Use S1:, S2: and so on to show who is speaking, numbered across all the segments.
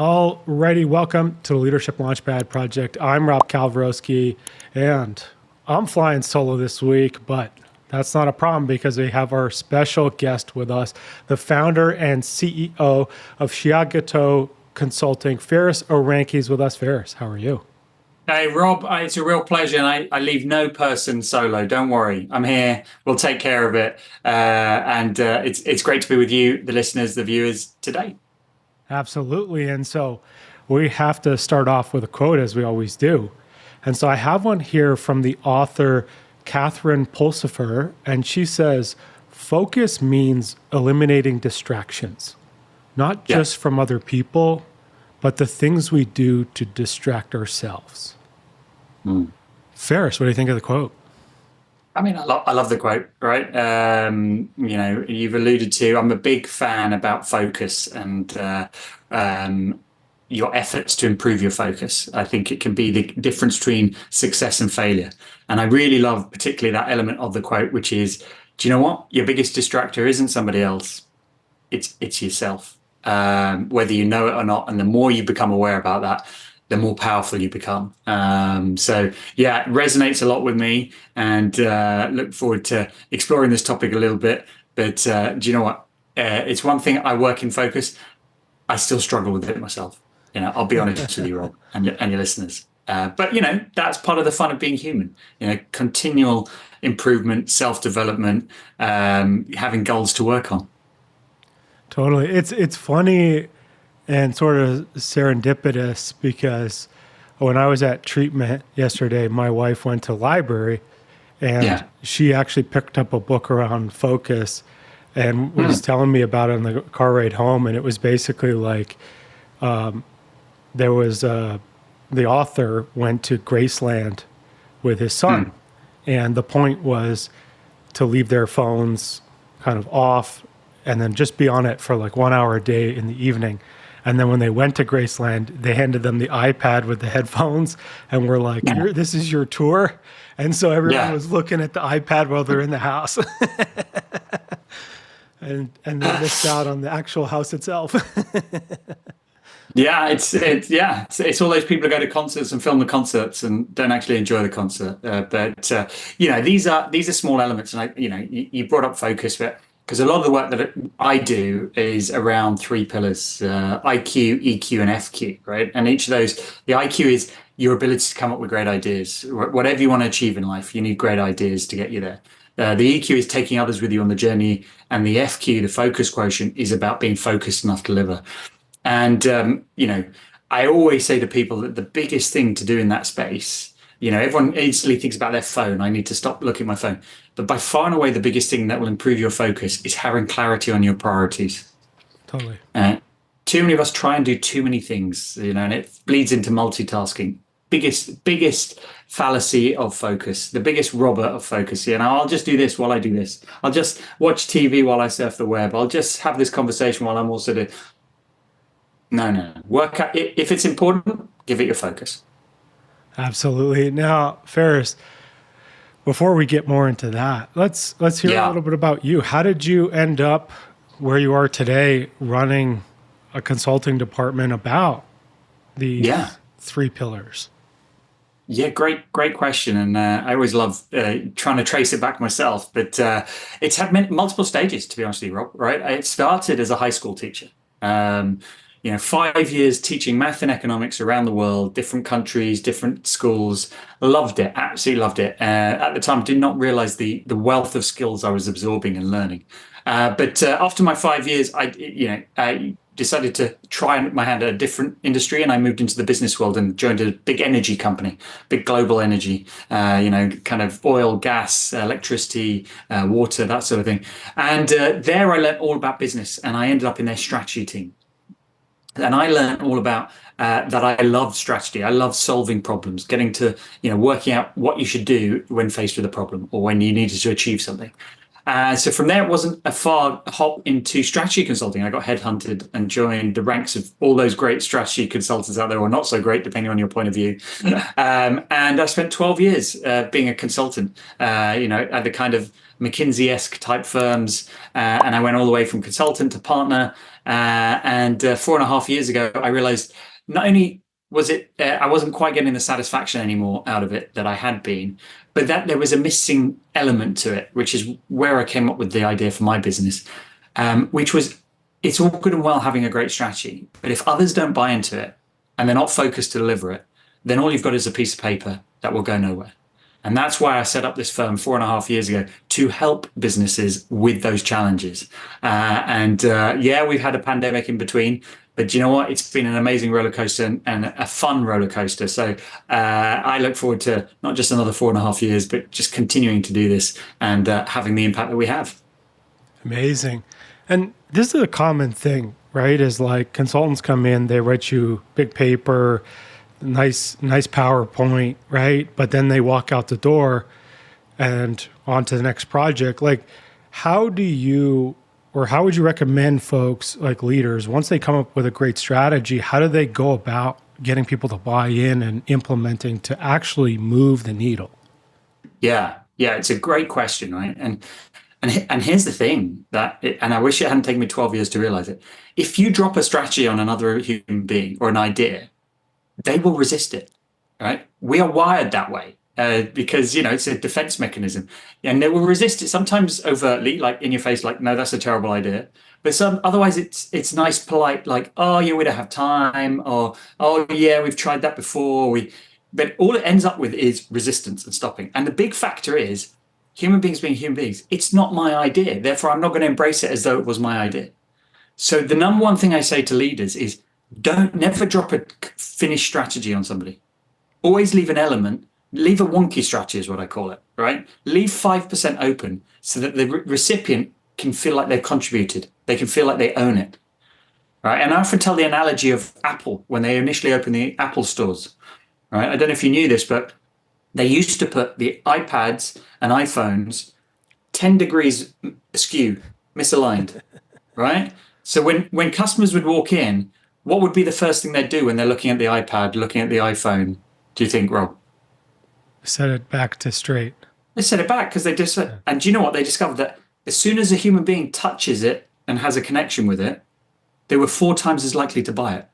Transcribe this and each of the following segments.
S1: Alrighty, welcome to the Leadership Launchpad Project. I'm Rob Kalwarowski, and I'm flying solo this week, but that's not a problem because we have our special guest with us, the founder and CEO of Shiageto Consulting, Faris Aranki is with us. Faris, how are you?
S2: Hey, Rob, it's a real pleasure, and I leave no person solo. Don't worry, I'm here. We'll take care of it, and it's great to be with you, the listeners, the viewers today.
S1: Absolutely. And so we have to start off with a quote, as we always do. And so I have one here from the author Catherine Pulsifer, and she says, focus means eliminating distractions, not just from other people, but the things we do to distract ourselves. Faris, what do you think of the quote?
S2: I mean, I love the quote, right? You've alluded to, I'm a big fan about focus and your efforts to improve your focus. I think it can be the difference between success and failure. And I really love particularly that element of the quote, which is, do you know what? Your biggest distractor isn't somebody else. It's yourself, whether you know it or not. And the more you become aware about that, the more powerful you become. So yeah, it resonates a lot with me, and look forward to exploring this topic a little bit. But do you know what? It's one thing I work in focus. I still struggle with it myself. I'll be honest with you, Rob, and your listeners. But that's part of the fun of being human. Continual improvement, self-development, having goals to work on.
S1: Totally. It's funny and sort of serendipitous because when I was at treatment yesterday, my wife went to library and she actually picked up a book around focus and was telling me about it on the car ride home. And it was basically like there was the author went to Graceland with his son. And the point was to leave their phones kind of off and then just be on it for like 1 hour a day in the evening. And then when they went to Graceland, they handed them the iPad with the headphones and were like, this is your tour. And so everyone was looking at the iPad while they're in the house. and they missed out on the actual house itself.
S2: It's all those people who go to concerts and film the concerts and don't actually enjoy the concert. These are small elements. And you brought up focus, but because a lot of the work that I do is around three pillars, IQ, EQ, and FQ, right? And each of those, the IQ is your ability to come up with great ideas. Whatever you want to achieve in life, you need great ideas to get you there. The EQ is taking others with you on the journey. And the FQ, the focus quotient, is about being focused enough to deliver. And, I always say to people that the biggest thing to do in that space, everyone instantly thinks about their phone. I need to stop looking at my phone. But by far and away, the biggest thing that will improve your focus is having clarity on your priorities.
S1: Totally.
S2: Too many of us try and do too many things, and it bleeds into multitasking. Biggest fallacy of focus, the biggest robber of focus. I'll just do this while I do this. I'll just watch TV while I surf the web. I'll just have this conversation while I'm also doing. No. Work out. If it's important, give it your focus.
S1: Absolutely. Now, Faris, before we get more into that, let's hear a little bit about you. How did you end up where you are today, running a consulting department about these three pillars?
S2: Yeah, great question. And I always love trying to trace it back myself. But it's had multiple stages, to be honest with you, Rob, right? It started as a high school teacher. 5 years teaching math and economics around the world, different countries, different schools. Loved it, absolutely loved it. At the time, did not realize the wealth of skills I was absorbing and learning. But after my 5 years, I decided to try my hand at a different industry, and I moved into the business world and joined a big energy company, big global energy, kind of oil, gas, electricity, water, that sort of thing. And there I learned all about business, and I ended up in their strategy team. And I learned all about that. I love strategy. I love solving problems, getting to, working out what you should do when faced with a problem or when you needed to achieve something. So from there, it wasn't a far hop into strategy consulting. I got headhunted and joined the ranks of all those great strategy consultants out there, or not so great, depending on your point of view. And I spent 12 years being a consultant, at the kind of McKinsey-esque type firms. And I went all the way from consultant to partner, And 4.5 years ago, I realized not only was it, I wasn't quite getting the satisfaction anymore out of it that I had been, but that there was a missing element to it, which is where I came up with the idea for my business, which was it's all good and well having a great strategy, but if others don't buy into it and they're not focused to deliver it, then all you've got is a piece of paper that will go nowhere. And that's why I set up this firm 4.5 years ago to help businesses with those challenges. Yeah, we've had a pandemic in between, but you know what? It's been an amazing roller coaster and a fun roller coaster. So I look forward to not just another 4.5 years, but just continuing to do this and having the impact that we have.
S1: Amazing. And this is a common thing, right? Is like consultants come in, they write you big paper, nice PowerPoint, right? But then they walk out the door and on to the next project. Like, how do you, or how would you recommend folks like leaders, once they come up with a great strategy, how do they go about getting people to buy in and implementing to actually move the needle?
S2: Yeah, it's a great question, right? And here's the thing and I wish it hadn't taken me 12 years to realize it. If you drop a strategy on another human being or an idea, they will resist it, right? We are wired that way because, it's a defense mechanism, and they will resist it sometimes overtly, like in your face, like, no, that's a terrible idea. But otherwise it's nice, polite, like, oh, yeah, we don't have time, or, oh, yeah, we've tried that before. But all it ends up with is resistance and stopping. And the big factor is human beings being human beings. It's not my idea. Therefore, I'm not going to embrace it as though it was my idea. So the number one thing I say to leaders is never drop a finished strategy on somebody. Always leave an element, leave a wonky strategy is what I call it, right? Leave 5% open so that the recipient can feel like they've contributed. They can feel like they own it, right? And I often tell the analogy of Apple when they initially opened the Apple stores, right? I don't know if you knew this, but they used to put the iPads and iPhones 10 degrees askew, misaligned, right? So when customers would walk in, what would be the first thing they'd do when they're looking at the iPad, looking at the iPhone? Do you think, Rob?
S1: Set it back to straight.
S2: They set it back because they just, and do you know what? They discovered that as soon as a human being touches it and has a connection with it, they were 4 times as likely to buy it.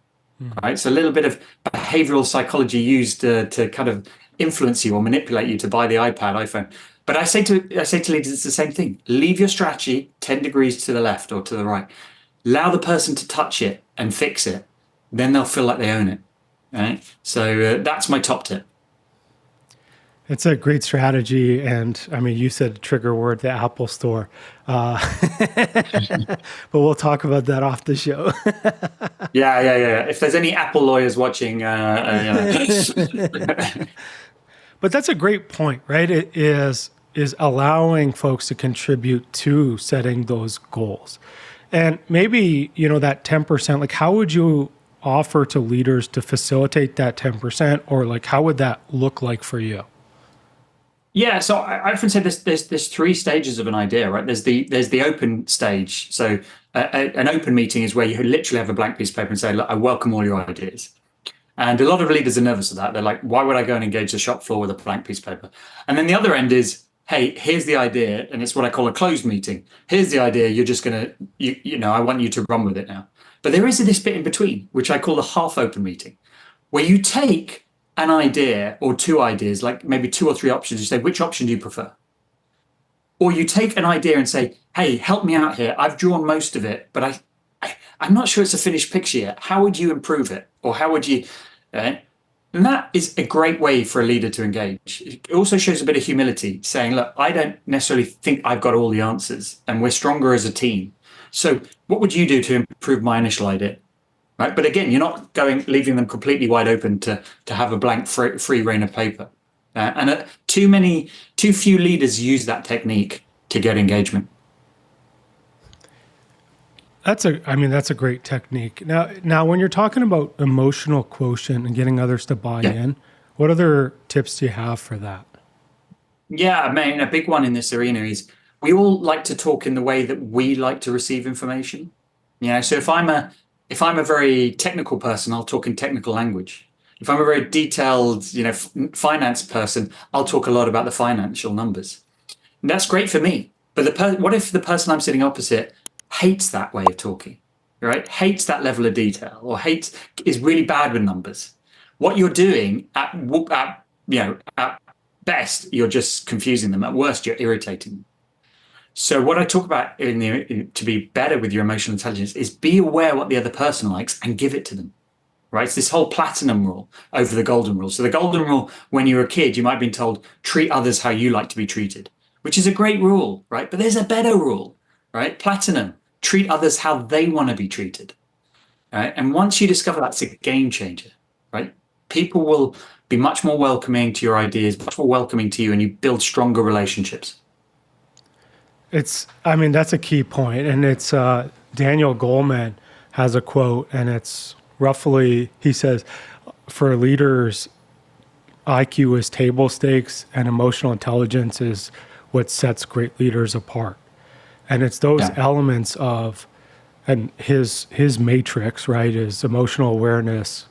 S2: Right? So a little bit of behavioral psychology used to kind of influence you or manipulate you to buy the iPad, iPhone. But I say to leaders, it's the same thing. Leave your strategy 10 degrees to the left or to the right. Allow the person to touch it and fix it. Then they'll feel like they own it. Right? So that's my top tip.
S1: It's a great strategy. And I mean, you said trigger word, the Apple store. But we'll talk about that off the show.
S2: Yeah. If there's any Apple lawyers watching,
S1: But that's a great point, right? It is allowing folks to contribute to setting those goals. And maybe, that 10%, like how would you offer to leaders to facilitate that 10%, or like how would that look like for you?
S2: Yeah, so I often say there's 3 stages of an idea, right? There's the open stage. So an open meeting is where you literally have a blank piece of paper and say, look, I welcome all your ideas. And a lot of leaders are nervous of that. They're like, why would I go and engage the shop floor with a blank piece of paper? And then the other end is, hey, here's the idea, and it's what I call a closed meeting. Here's the idea. You're just gonna, I want you to run with it now. But there is this bit in between, which I call the half open meeting, where you take an idea or 2 ideas, like maybe 2 or 3 options. You say, which option do you prefer? Or you take an idea and say, hey, help me out here. I've drawn most of it, but I'm not sure it's a finished picture yet. How would you improve it? Or how would you? And that is a great way for a leader to engage. It also shows a bit of humility, saying, look, I don't necessarily think I've got all the answers, and we're stronger as a team. So what would you do to improve my initial idea? Right? But again, you're not leaving them completely wide open to have a blank free reign of paper. And too few leaders use that technique to get engagement.
S1: That's a great technique. Now, when you're talking about emotional quotient and getting others to buy in, what other tips do you have for that?
S2: Yeah, I mean, a big one in this arena is we all like to talk in the way that we like to receive information. So if I'm a very technical person, I'll talk in technical language. If I'm a very detailed, finance person, I'll talk a lot about the financial numbers. And that's great for me. But what if the person I'm sitting opposite hates that way of talking? right? Hates that level of detail or is really bad with numbers. What you're doing at best, you're just confusing them. At worst, you're irritating them. So what I talk about to be better with your emotional intelligence is be aware what the other person likes and give it to them. Right? It's this whole platinum rule over the golden rule. So the golden rule, when you were a kid, you might have been told, treat others how you like to be treated, which is a great rule, right? But there's a better rule, right? Platinum, treat others how they want to be treated, right? And once you discover that's a game changer, right? People will be much more welcoming to your ideas, much more welcoming to you, and you build stronger relationships.
S1: I mean, that's a key point. And it's Daniel Goleman has a quote, and it's roughly, he says, for leaders, IQ is table stakes and emotional intelligence is what sets great leaders apart. And it's those elements of, and his matrix, right, is emotional awareness,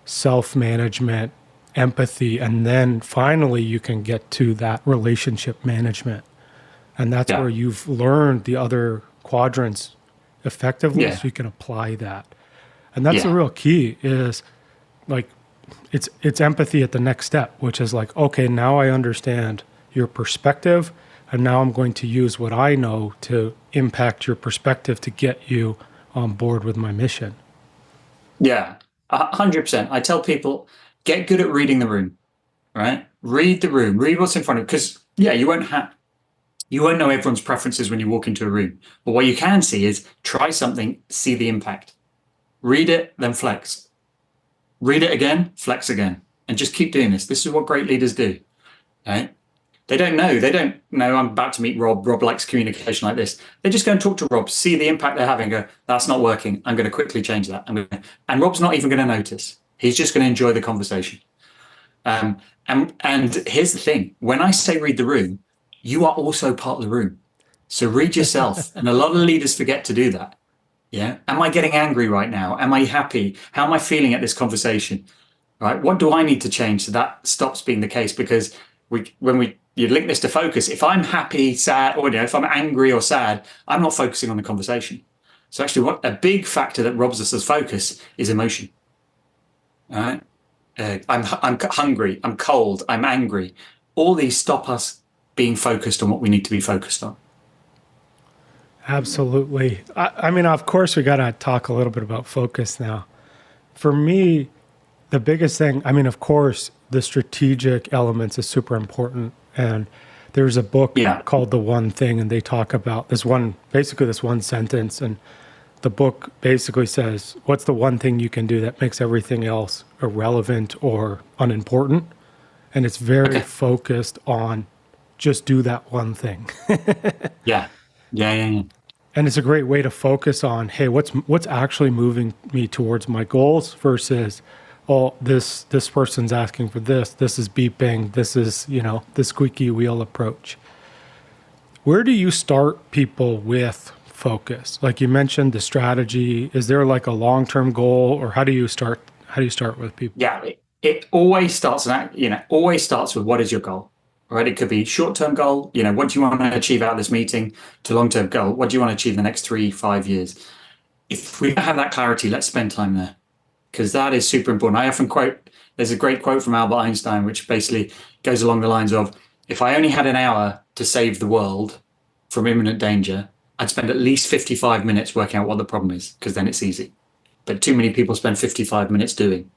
S1: self-management, empathy, and then finally you can get to that relationship management. And that's where you've learned the other quadrants effectively, so you can apply that. And that's the real key is like, it's empathy at the next step, which is like, okay, now I understand your perspective, and now I'm going to use what I know to impact your perspective to get you on board with my mission.
S2: Yeah, 100%. I tell people, get good at reading the room, right? Read the room, read what's in front of you, because you won't know everyone's preferences when you walk into a room. But what you can see is try something, see the impact. Read it, then flex. Read it again, flex again. And just keep doing this. This is what great leaders do. Right? They don't know. They don't know I'm about to meet Rob. Rob likes communication like this. They just go and talk to Rob, see the impact they're having, go, that's not working. I'm going to quickly change that. And Rob's not even going to notice. He's just going to enjoy the conversation. And here's the thing. When I say read the room, you are also part of the room. So read yourself. And a lot of leaders forget to do that. Yeah. Am I getting angry right now? Am I happy? How am I feeling at this conversation? Right. What do I need to change so that stops being the case? Because you link this to focus, if I'm happy, sad, or if I'm angry or sad, I'm not focusing on the conversation. So actually, what a big factor that robs us of focus is emotion. All right. I'm hungry. I'm cold. I'm angry. All these stop us being focused on what we need to be focused on.
S1: Absolutely. I mean, of course, we got to talk a little bit about focus now. For me, the biggest thing, I mean, of course, the strategic elements is super important. And there's a book called The One Thing, and they talk about this one sentence. And the book basically says, what's the one thing you can do that makes everything else irrelevant or unimportant? And it's very focused on just do that one thing.
S2: Yeah.
S1: And it's a great way to focus on, hey, what's actually moving me towards my goals versus, oh, this person's asking for this is beeping, this is, the squeaky wheel approach. Where do you start people with focus? Like you mentioned the strategy, is there like a long-term goal, or how do you start with people?
S2: Yeah, it always starts with what is your goal? Right? It could be short-term goal. What do you want to achieve out of this meeting, to long-term goal? What do you want to achieve in the next 3-5 years? If we don't have that clarity, let's spend time there, because that is super important. I often quote, there's a great quote from Albert Einstein, which basically goes along the lines of, if I only had an hour to save the world from imminent danger, I'd spend at least 55 minutes working out what the problem is, because then it's easy. But too many people spend 55 minutes doing.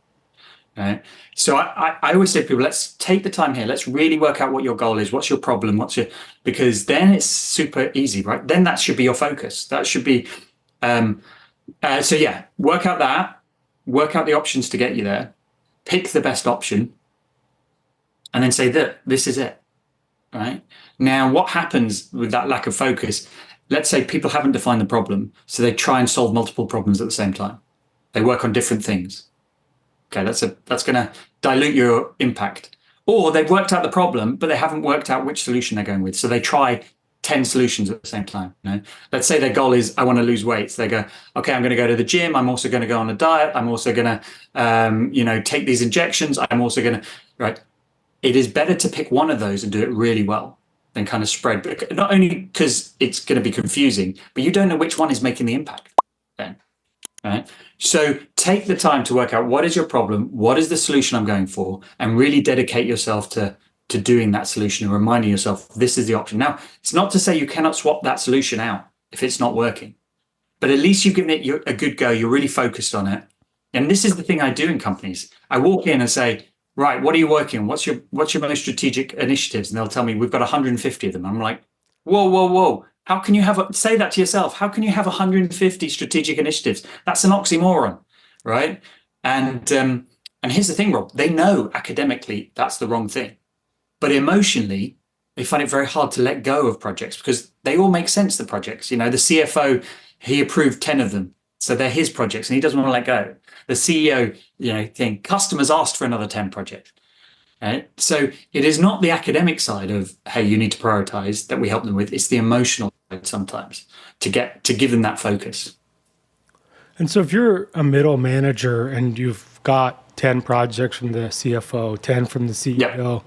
S2: Right. So I always say to people, let's take the time here. Let's really work out what your goal is. What's your problem? Because then it's super easy, right? Then that should be your focus. That should be, work out that, work out the options to get you there, pick the best option, and then say that this is it, right? Now, what happens with that lack of focus? Let's say people haven't defined the problem, so they try and solve multiple problems at the same time. They work on different things. Okay, that's going to dilute your impact. Or they've worked out the problem, but they haven't worked out which solution they're going with. So they try 10 solutions at the same time. Let's say their goal is, I want to lose weight. So they go, okay, I'm going to go to the gym. I'm also going to go on a diet. I'm also going to, take these injections. I'm also going to, right. It is better to pick one of those and do it really well than kind of spread. Not only because it's going to be confusing, but you don't know which one is making the impact then. right? So take the time to work out what is your problem, what is the solution I'm going for, and really dedicate yourself to doing that solution and reminding yourself this is the option. Now, it's not to say you cannot swap that solution out if it's not working, but at least you've given it a good go. You're really focused on it. And this is the thing I do in companies. I walk in and say, right, what are you working on? What's your most strategic initiatives? And they'll tell me we've got 150 of them. I'm like, whoa, whoa, whoa. How can you say that to yourself? How can you have 150 strategic initiatives? That's an oxymoron, right? And here's the thing, Rob, they know academically that's the wrong thing. But emotionally, they find it very hard to let go of projects because they all make sense, the projects. The CFO, he approved 10 of them. So they're his projects and he doesn't want to let go. The CEO, customers asked for another 10 projects. Right? So it is not the academic side of, hey, you need to prioritize that we help them with. It's the emotional side sometimes to give them that focus.
S1: And so if you're a middle manager and you've got 10 projects from the CFO, 10 from the CEO, yep,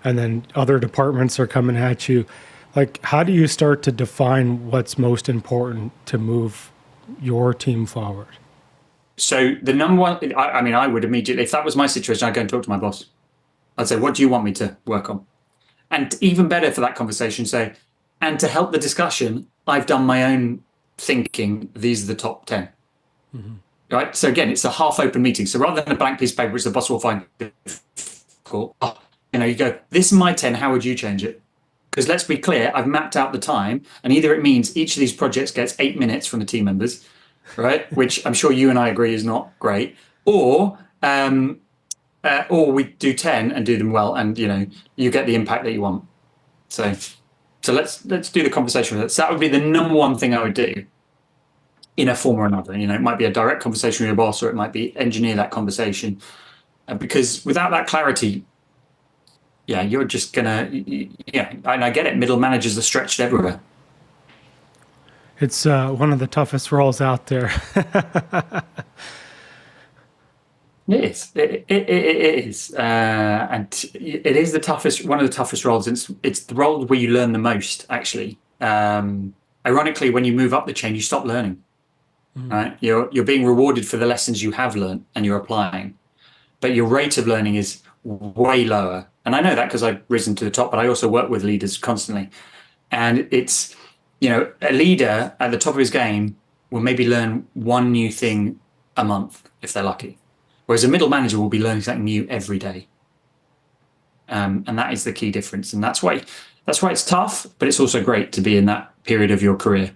S1: and then other departments are coming at you, like, how do you start to define what's most important to move your team forward?
S2: So the number one, I would immediately, if that was my situation, I'd go and talk to my boss. I'd say, what do you want me to work on? And even better for that conversation, say, and to help the discussion, I've done my own thinking. These are the top 10. Mm-hmm. Right. So again, it's a half open meeting. So rather than a blank piece of paper, which the boss will find difficult, you go, this is my 10. How would you change it? Because let's be clear, I've mapped out the time, and either it means each of these projects gets 8 minutes from the team members, right? Which I'm sure you and I agree is not great, or we do 10 and do them well, and you get the impact that you want. So let's do the conversation with it. So that would be the number one thing I would do in a form or another. It might be a direct conversation with your boss, or it might be engineer that conversation, because without that clarity, you're just gonna, and I get it. Middle managers are stretched everywhere.
S1: It's one of the toughest roles out there.
S2: It is. It is, and it is the toughest. One of the toughest roles. It's the role where you learn the most. Actually, ironically, when you move up the chain, you stop learning. Right? You're being rewarded for the lessons you have learned and you're applying, but your rate of learning is way lower. And I know that because I've risen to the top, but I also work with leaders constantly. And it's, a leader at the top of his game will maybe learn one new thing a month if they're lucky. Whereas a middle manager will be learning something new every day. And that is the key difference. And that's why it's tough, but it's also great to be in that period of your career.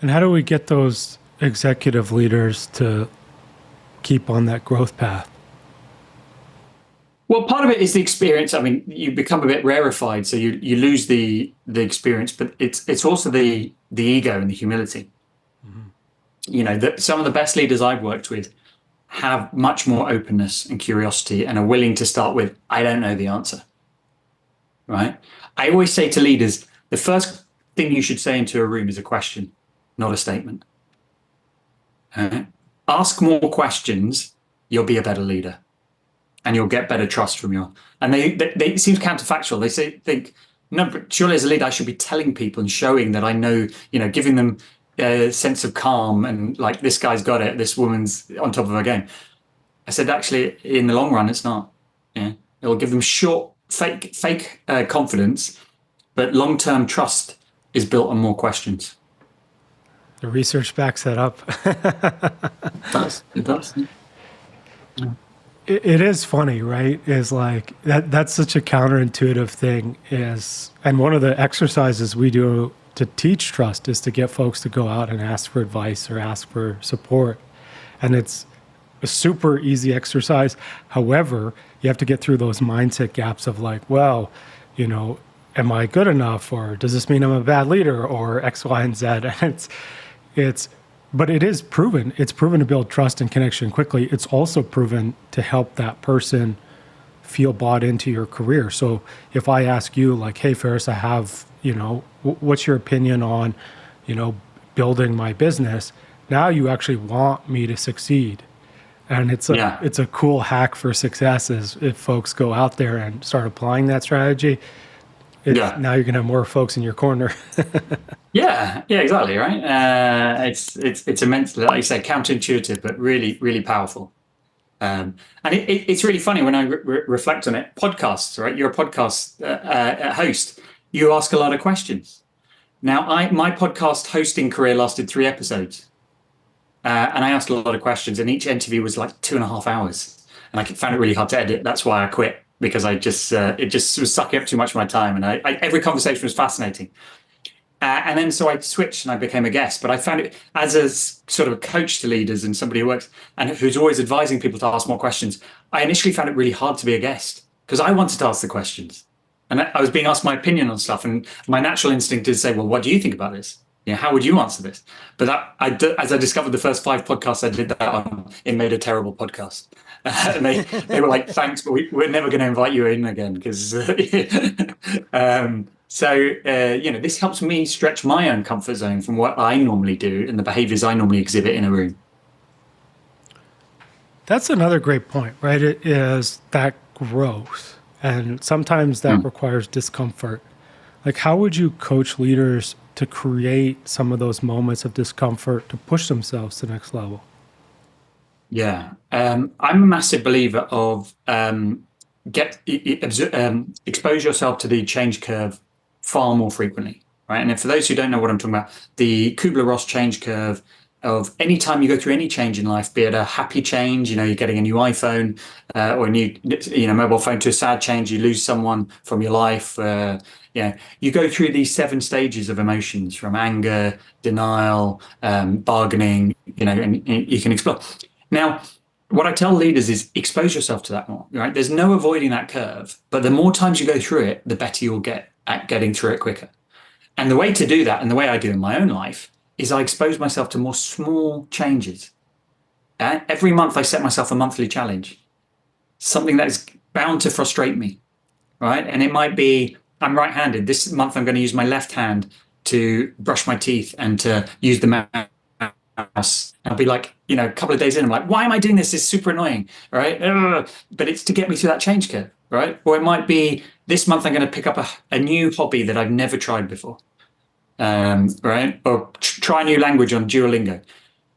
S1: And how do we get those executive leaders to keep on that growth path?
S2: Well, part of it is the experience. I mean, you become a bit rarefied, so you lose the experience, but it's also the ego and the humility. Mm-hmm. That some of the best leaders I've worked with have much more openness and curiosity and are willing to start with, I don't know the answer. Right? I always say to leaders, the first thing you should say into a room is a question, not a statement. Ask more questions, you'll be a better leader. And you'll get better trust from and they it seems counterfactual. They think, no, but surely as a leader, I should be telling people and showing that I know, giving them a sense of calm and like, this guy's got it, this woman's on top of her game. I said, actually, in the long run, it's not. It'll give them short, fake confidence, but long-term trust is built on more questions.
S1: The research backs that up.
S2: It does. Yeah.
S1: It is funny, right? Is like that's such a counterintuitive thing and one of the exercises we do to teach trust is to get folks to go out and ask for advice or ask for support. And it's a super easy exercise. However, you have to get through those mindset gaps of like, well, am I good enough? Or does this mean I'm a bad leader? Or X, Y, and Z? And but it is proven. It's proven to build trust and connection quickly. It's also proven to help that person feel bought into your career. So if I ask you like, hey, Faris, I have, what's your opinion on, building my business? Now you actually want me to succeed. And it's a cool hack for success is if folks go out there and start applying that strategy, it's
S2: Yeah.
S1: now you're gonna have more folks in your corner.
S2: Yeah, yeah, exactly, right. It's immensely, like you say, counterintuitive, but really, really powerful. And it's really funny when I reflect on it. Podcasts, right? You're a podcast host. You ask a lot of questions. Now, my podcast hosting career lasted 3 episodes, and I asked a lot of questions, and each interview was like 2.5 hours, and I found it really hard to edit. That's why I quit because I just it just was sucking up too much of my time, and every conversation was fascinating. And then so I switched and I became a guest. But I found it as a sort of a coach to leaders and somebody who works and who's always advising people to ask more questions. I initially found it really hard to be a guest because I wanted to ask the questions. And I was being asked my opinion on stuff. And my natural instinct is to say, well, what do you think about this? How would you answer this? But as I discovered the first 5 podcasts I did that on, it made a terrible podcast. And they were like, thanks, but we're never going to invite you in again because this helps me stretch my own comfort zone from what I normally do and the behaviors I normally exhibit in a room.
S1: That's another great point, right? It is that growth. And sometimes that requires discomfort. Like, how would you coach leaders to create some of those moments of discomfort to push themselves to the next level?
S2: Yeah. I'm a massive believer of expose yourself to the change curve far more frequently, right? And for those who don't know what I'm talking about, the Kubler-Ross change curve of any time you go through any change in life, be it a happy change, you're getting a new iPhone or a new mobile phone, to a sad change, you lose someone from your life. You go through these 7 stages of emotions from anger, denial, bargaining, and you can explore. Now, what I tell leaders is expose yourself to that more, right? There's no avoiding that curve, but the more times you go through it, the better you'll get at getting through it quicker. And the way to do that, and the way I do in my own life, is I expose myself to more small changes. Every month I set myself a monthly challenge, something that is bound to frustrate me, right? And it might be, I'm right-handed. This month I'm going to use my left hand to brush my teeth and to use the mouse. I'll be like, a couple of days in, I'm like, why am I doing this? It's super annoying, right? But it's to get me through that change curve, right? Or it might be, this month I'm going to pick up a new hobby that I've never tried before, right? Or try a new language on Duolingo.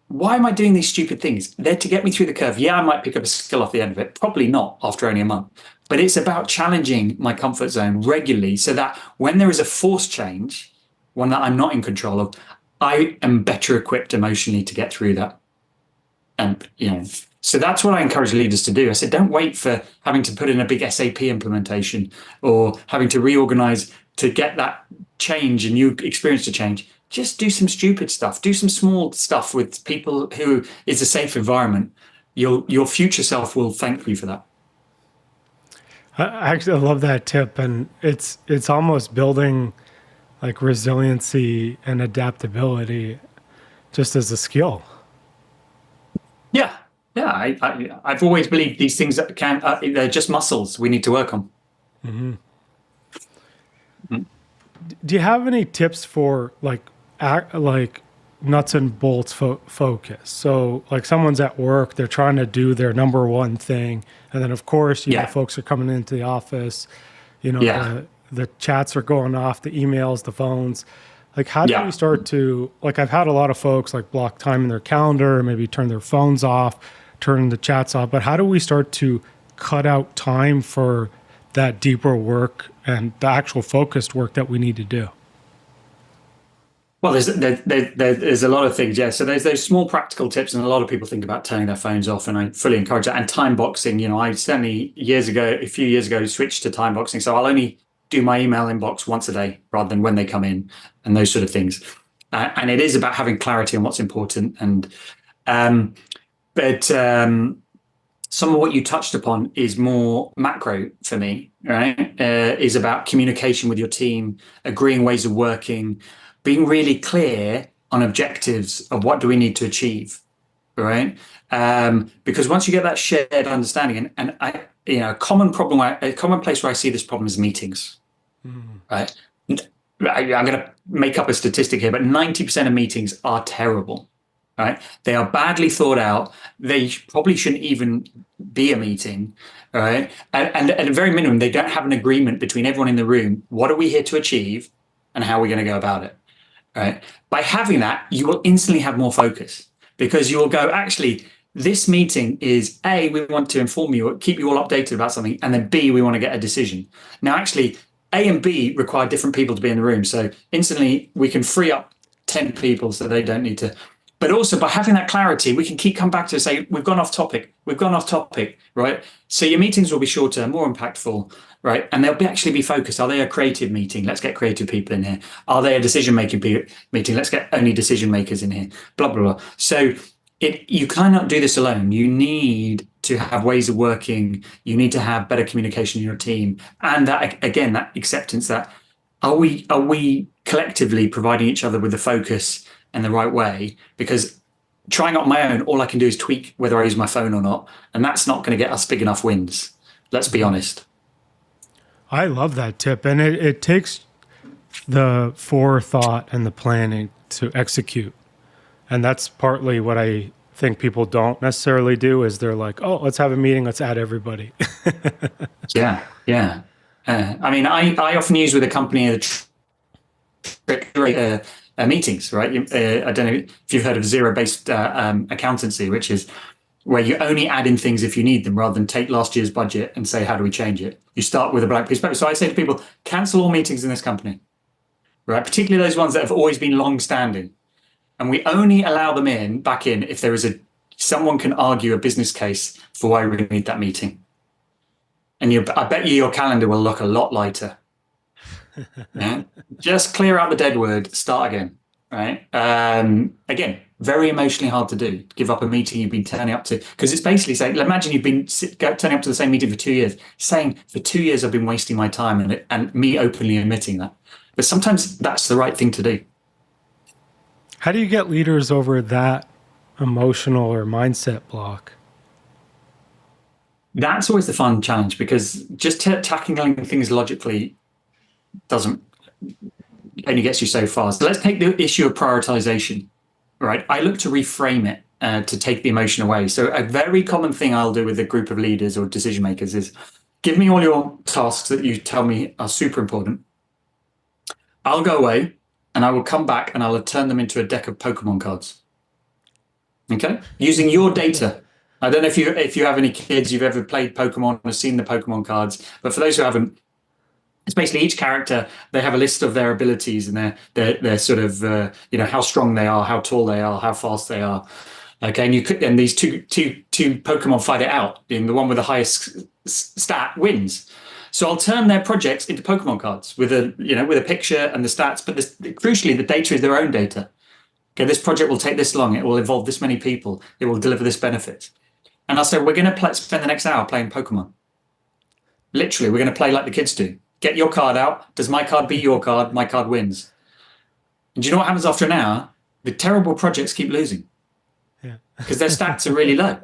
S2: Why am I doing these stupid things? They're to get me through the curve. Yeah, I might pick up a skill off the end of it. Probably not after only a month. But it's about challenging my comfort zone regularly so that when there is a forced change, one that I'm not in control of, I am better equipped emotionally to get through that. And, so that's what I encourage leaders to do. I said, don't wait for having to put in a big SAP implementation or having to reorganize to get that change and new experience to change. Just do some stupid stuff. Do some small stuff with people who is a safe environment. Your future self will thank you for that.
S1: I actually love that tip. And it's almost building like resiliency and adaptability just as a skill.
S2: Yeah. Yeah. I've always believed these things that they're just muscles we need to work on.
S1: Mm-hmm. Mm-hmm. Do you have any tips for like nuts and bolts focus? So like someone's at work, they're trying to do their number one thing. And then of course, folks are coming into the office, the chats are going off, the emails, the phones. Like how do we start to, like I've had a lot of folks like block time in their calendar, maybe turn their phones off, turn the chats off, but how do we start to cut out time for that deeper work and the actual focused work that we need to do?
S2: Well, there's a lot of things, yeah. So there's those small practical tips, and a lot of people think about turning their phones off, and I fully encourage that. And time boxing, I certainly a few years ago, switched to time boxing. So I'll only do my email inbox once a day rather than when they come in, and those sort of things. And it is about having clarity on what's important. And some of what you touched upon is more macro for me, right? Is about communication with your team, agreeing ways of working, being really clear on objectives of what do we need to achieve, right? Because once you get that shared understanding, and a common place where I see this problem is meetings, right? I'm going to make up a statistic here, but 90% of meetings are terrible, right? They are badly thought out. They probably shouldn't even be a meeting, right? And at a very minimum, they don't have an agreement between everyone in the room. What are we here to achieve, and how are we going to go about it, right? By having that, you will instantly have more focus, because you will go, actually, this meeting is A, we want to inform you, keep you all updated about something, and then B, we want to get a decision. Now, actually, A and B require different people to be in the room. So instantly we can free up 10 people so they don't need to. But also by having that clarity, we can keep come back to say, we've gone off topic, right? So your meetings will be shorter, more impactful, right? And they'll actually be focused. Are they a creative meeting? Let's get creative people in here. Are they a decision-making meeting? Let's get only decision makers in here, blah, blah, blah. So you cannot do this alone. You need to have ways of working. You need to have better communication in your team. And that, again, that acceptance that are we collectively providing each other with the focus and the right way? Because trying on my own, all I can do is tweak whether I use my phone or not. And that's not going to get us big enough wins. Let's be honest.
S1: I love that tip. And it takes the forethought and the planning to execute. And that's partly what I think people don't necessarily do is they're like, oh, let's have a meeting. Let's add everybody.
S2: Yeah. I mean, I often use with a company meetings, right? I don't know if you've heard of zero-based accountancy, which is where you only add in things if you need them rather than take last year's budget and say, how do we change it? You start with a blank piece of paper. So I say to people, cancel all meetings in this company, right? Particularly those ones that have always been long-standing. And we only allow them back in if there is someone can argue a business case for why we need that meeting. And I bet you your calendar will look a lot lighter. Yeah? Just clear out the dead word, start again, right? Again, very emotionally hard to do. Give up a meeting you've been turning up to, because it's basically saying, imagine you've been turning up to the same meeting for 2 years, saying for 2 years I've been wasting my time, and me openly admitting that. But sometimes that's the right thing to do.
S1: How do you get leaders over that emotional or mindset block?
S2: That's always the fun challenge, because just tackling things logically only gets you so far. So let's take the issue of prioritization, right? I look to reframe it to take the emotion away. So a very common thing I'll do with a group of leaders or decision makers is give me all your tasks that you tell me are super important. I'll go away and I will come back and I'll turn them into a deck of Pokemon cards. Okay? Using your data. I don't know if you have any kids, you've ever played Pokemon or seen the Pokemon cards, but for those who haven't, it's basically each character, they have a list of their abilities and their sort of, how strong they are, how tall they are, how fast they are. Okay, and these two Pokemon fight it out, and the one with the highest stat wins. So I'll turn their projects into Pokemon cards with a picture and the stats, but crucially the data is their own data. Okay, this project will take this long, it will involve this many people, it will deliver this benefit. And I'll say, we're going to spend the next hour playing Pokemon. Literally, we're going to play like the kids do. Get your card out. Does my card beat your card? My card wins. And do you know what happens after an hour? The terrible projects keep losing. Yeah. Because their stats are really low.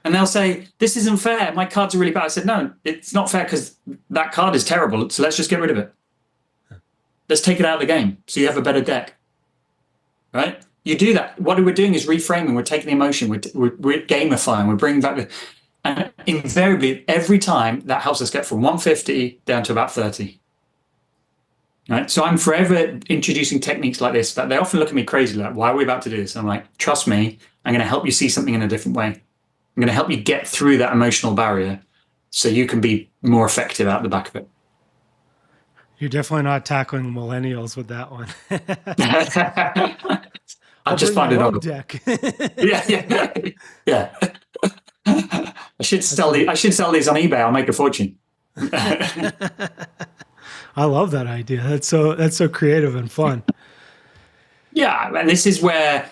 S2: And they'll say, this isn't fair. My cards are really bad. I said, no, it's not fair because that card is terrible. So let's just get rid of it. Let's take it out of the game so you have a better deck. Right? You do that. What we're doing is reframing. We're taking the emotion. We're gamifying. We're bringing back and invariably, every time that helps us get from 150 down to about 30. Right? So I'm forever introducing techniques like this that they often look at me crazy, like, why are we about to do this? And I'm like, trust me, I'm going to help you see something in a different way. I'm going to help you get through that emotional barrier so you can be more effective out the back of it.
S1: You're definitely not tackling millennials with that one.
S2: I'll just find another
S1: deck.
S2: Yeah. I should sell these on eBay. I'll make a fortune.
S1: I love that idea. That's so creative and fun.
S2: Yeah, and this is where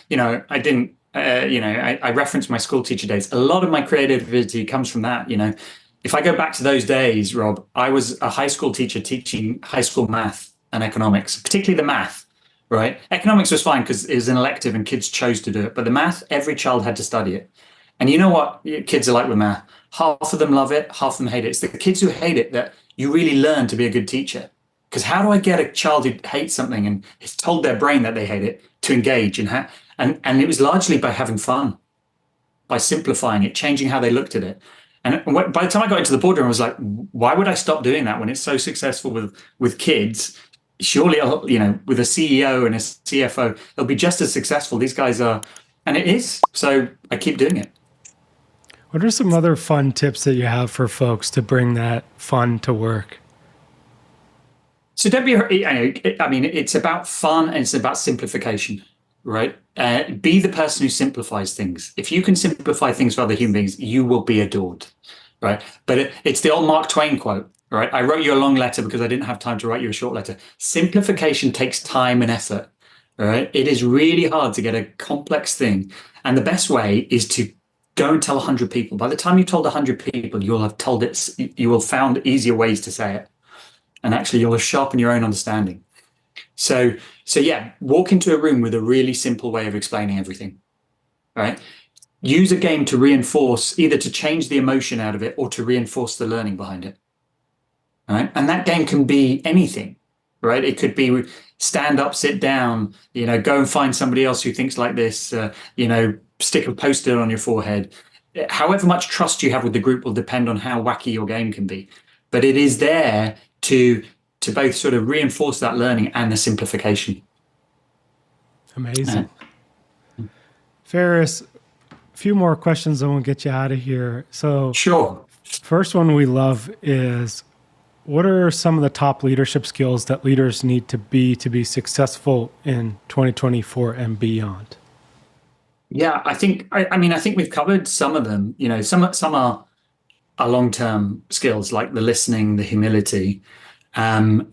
S2: I referenced my school teacher days. A lot of my creativity comes from that. If I go back to those days, Rob, I was a high school teacher teaching high school math and economics, particularly the math. Right? Economics was fine because it was an elective and kids chose to do it. But the math, every child had to study it. And you know what kids are like with math? Half of them love it, half of them hate it. It's the kids who hate it that you really learn to be a good teacher. Because how do I get a child who hates something and has told their brain that they hate it to engage? And And it was largely by having fun, by simplifying it, changing how they looked at it. And by the time I got into the boardroom, I was like, why would I stop doing that when it's so successful with kids? Surely, with a CEO and a CFO, it'll be just as successful. These guys are, and it is. So I keep doing it.
S1: What are some other fun tips that you have for folks to bring that fun to work?
S2: So don't be, I mean, it's about fun and it's about simplification, right? Be the person who simplifies things. If you can simplify things for other human beings, you will be adored, right? But it's the old Mark Twain quote, right? I wrote you a long letter because I didn't have time to write you a short letter. Simplification takes time and effort, right? It is really hard to get a complex thing. And the best way is to go and tell 100 people. By the time you've told 100 people, you'll have told it, you will have found easier ways to say it. And actually you'll have sharpened your own understanding. So yeah, walk into a room with a really simple way of explaining everything, right? Use a game to reinforce, either to change the emotion out of it or to reinforce the learning behind it, right? And that game can be anything, right? It could be stand up, sit down, go and find somebody else who thinks like this, stick a post-it on your forehead. However much trust you have with the group will depend on how wacky your game can be. But it is there to both sort of reinforce that learning and the simplification.
S1: Amazing. Faris, a few more questions and we'll get you out of here. So
S2: sure.
S1: First one we love is, what are some of the top leadership skills that leaders need to be successful in 2024 and beyond?
S2: Yeah, I think we've covered some of them. Some are long-term skills like the listening, the humility. If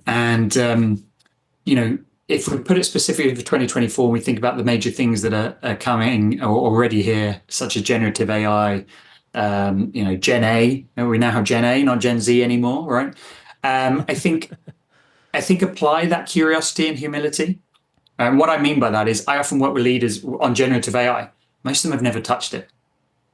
S2: we put it specifically for 2024, we think about the major things that are coming or already here, such as generative AI, Gen A. We now have Gen A, not Gen Z anymore, right? I think apply that curiosity and humility. And what I mean by that is I often work with leaders on generative AI. Most of them have never touched it,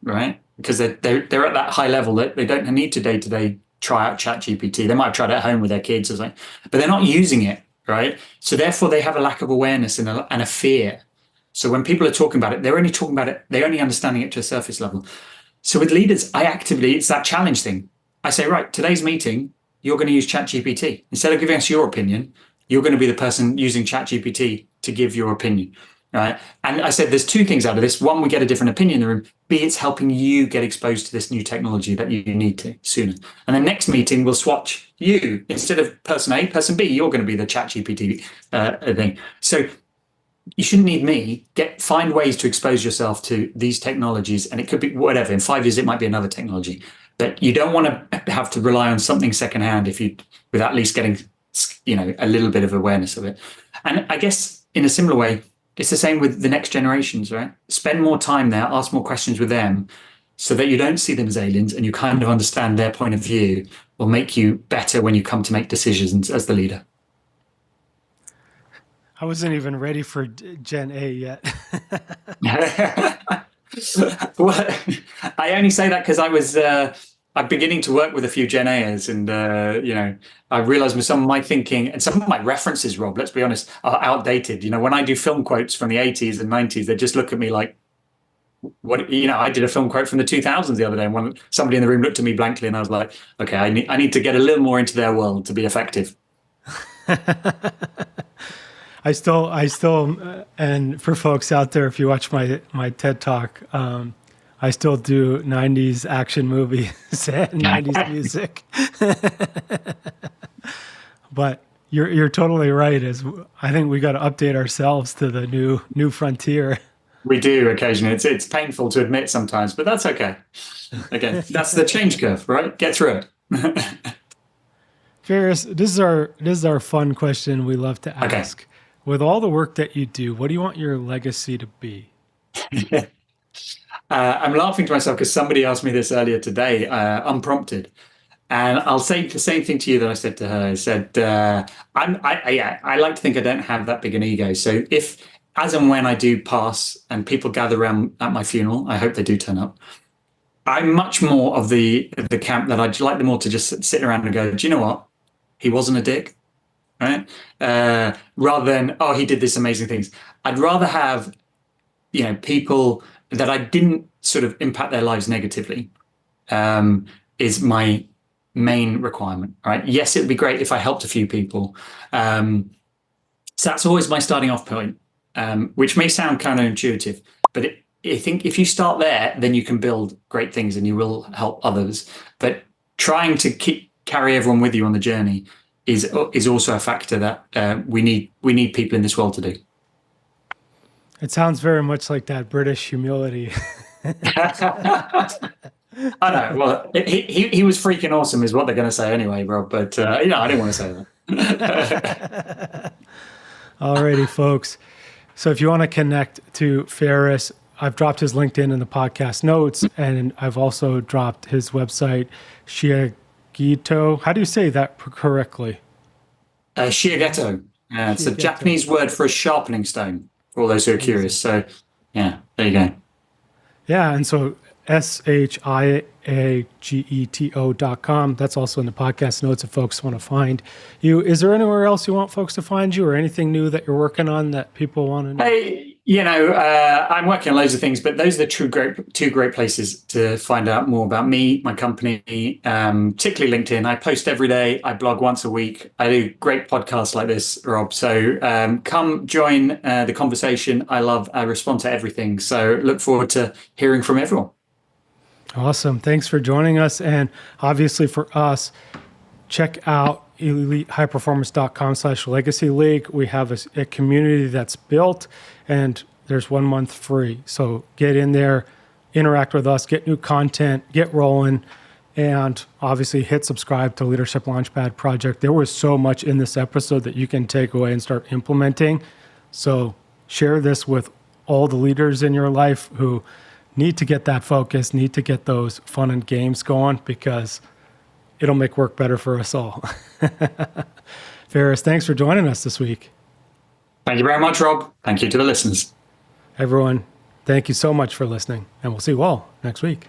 S2: right? Because they're at that high level that they don't need to day-to-day try out ChatGPT. They might have tried it at home with their kids or something, but they're not using it, right? So therefore they have a lack of awareness and a fear. So when people are talking about it, they're only talking about it, they're only understanding it to a surface level. So with leaders, it's that challenge thing. I say, right, today's meeting, you're going to use ChatGPT. Instead of giving us your opinion, you're going to be the person using ChatGPT to give your opinion. Right. And I said, there's two things out of this. One, we get a different opinion in the room. B, it's helping you get exposed to this new technology that you need to sooner. And the next meeting, we'll swatch you. Instead of person A, person B, you're going to be the ChatGPT thing. So you shouldn't need me. Find ways to expose yourself to these technologies. And it could be whatever. In 5 years, it might be another technology. But you don't want to have to rely on something secondhand without at least getting, a little bit of awareness of it. And I guess in a similar way, it's the same with the next generations, right? Spend more time there, ask more questions with them so that you don't see them as aliens and you kind of understand their point of view will make you better when you come to make decisions as the leader.
S1: I wasn't even ready for Gen A yet.
S2: Well, I only say that because I'm beginning to work with a few Gen A's and, I realized with some of my thinking and some of my references, Rob, let's be honest, are outdated. When I do film quotes from the 80s and 90s, they just look at me like, what, I did a film quote from the 2000s the other day and when somebody in the room looked at me blankly and I was like, okay, I need to get a little more into their world to be effective.
S1: I still, and for folks out there, if you watch my TED Talk, I still do 90s action movies and 90s music. But you're totally right. I think we got to update ourselves to the new frontier.
S2: We do occasionally. It's painful to admit sometimes, but that's okay. Again, that's the change curve, right? Get through it.
S1: Faris, this is our fun question we love to ask. Okay. With all the work that you do, what do you want your legacy to be?
S2: I'm laughing to myself because somebody asked me this earlier today, unprompted. And I'll say the same thing to you that I said to her. I said, I like to think I don't have that big an ego. So if, as and when I do pass and people gather around at my funeral, I hope they do turn up. I'm much more of the camp that I'd like them all to just sit around and go, do you know what? He wasn't a dick, right? Rather than, oh, he did this amazing things. I'd rather have people that I didn't sort of impact their lives negatively, is my main requirement, right? Yes, it would be great if I helped a few people. So that's always my starting off point, which may sound counterintuitive, but I think if you start there, then you can build great things and you will help others. But trying to carry everyone with you on the journey is also a factor that we need people in this world to do.
S1: It sounds very much like that British humility.
S2: I know. Well, he was freaking awesome, is what they're going to say anyway, Rob. But I didn't want to say that.
S1: Alrighty, folks. So if you want to connect to Faris, I've dropped his LinkedIn in the podcast notes, and I've also dropped his website, Shiageto. How do you say that correctly?
S2: Shiageto. It's a Japanese word for a sharpening stone, for all those who are curious. So, yeah, there you go.
S1: Yeah, and so shiageto.com. That's also in the podcast notes if folks want to find you. Is there anywhere else you want folks to find you, or anything new that you're working on that people want to know?
S2: Hey, I'm working on loads of things, but those are the two great places to find out more about me, my company, particularly LinkedIn. I post every day. I blog once a week. I do great podcasts like this, Rob. So come join the conversation. I respond to everything. So look forward to hearing from everyone.
S1: Awesome. Thanks for joining us. And obviously for us, check out elitehighperformance.com/legacy league. We have a community that's built, and there's 1 month free. So get in there, interact with us, get new content, get rolling, and obviously hit subscribe to Leadership Launchpad Project. There was so much in this episode that you can take away and start implementing. So share this with all the leaders in your life who need to get that focus, need to get those fun and games going, because it'll make work better for us all. Faris, thanks for joining us this week.
S2: Thank you very much, Rob. Thank you to the listeners.
S1: Everyone, thank you so much for listening, and we'll see you all next week.